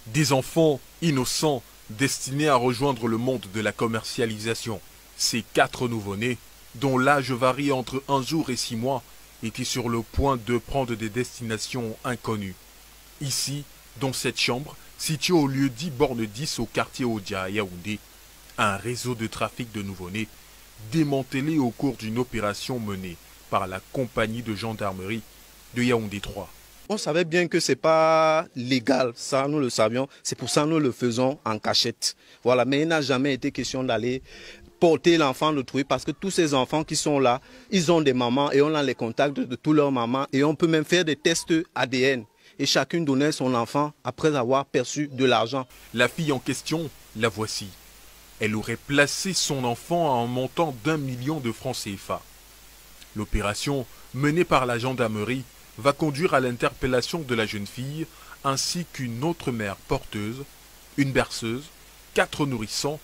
Des enfants innocents destinés à rejoindre le monde de la commercialisation. Ces 4 nouveau-nés, dont l'âge varie entre 1 jour et 6 mois, étaient sur le point de prendre des destinations inconnues. Ici, dans cette chambre, située au lieu dit Borne 10 au quartier Odia à Yaoundé, un réseau de trafic de nouveau-nés démantelé au cours d'une opération menée par la compagnie de gendarmerie de Yaoundé 3. On savait bien que ce n'est pas légal, ça nous le savions, c'est pour ça que nous le faisons en cachette. Voilà, mais il n'a jamais été question d'aller porter l'enfant d'autrui parce que tous ces enfants qui sont là, ils ont des mamans et on a les contacts de toutes leurs mamans et on peut même faire des tests ADN. Et chacune donnait son enfant après avoir perçu de l'argent. La fille en question, la voici. Elle aurait placé son enfant à un montant d'1 million de francs CFA. L'opération, menée par la gendarmerie, va conduire à l'interpellation de la jeune fille ainsi qu'une autre mère porteuse, une berceuse, 4 nourrissons,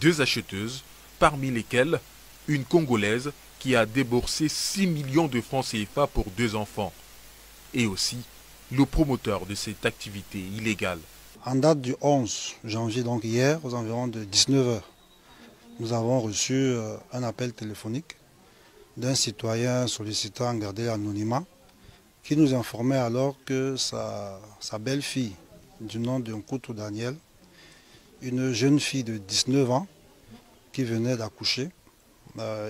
2 acheteuses, parmi lesquelles une Congolaise qui a déboursé 6 millions de francs CFA pour 2 enfants, et aussi le promoteur de cette activité illégale. En date du 11 janvier, donc hier, aux environs de 19 h, nous avons reçu un appel téléphonique d'un citoyen sollicitant à garder l'anonymat qui nous informait alors que sa belle-fille, du nom de Nkoutou Daniel, une jeune fille de 19 ans qui venait d'accoucher,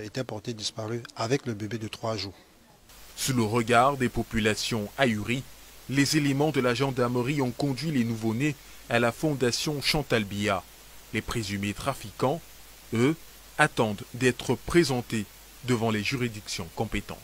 était portée disparue avec le bébé de 3 jours. Sous le regard des populations ahuries, les éléments de la gendarmerie ont conduit les nouveau-nés à la fondation Chantal Biya. Les présumés trafiquants, eux, attendent d'être présentés devant les juridictions compétentes.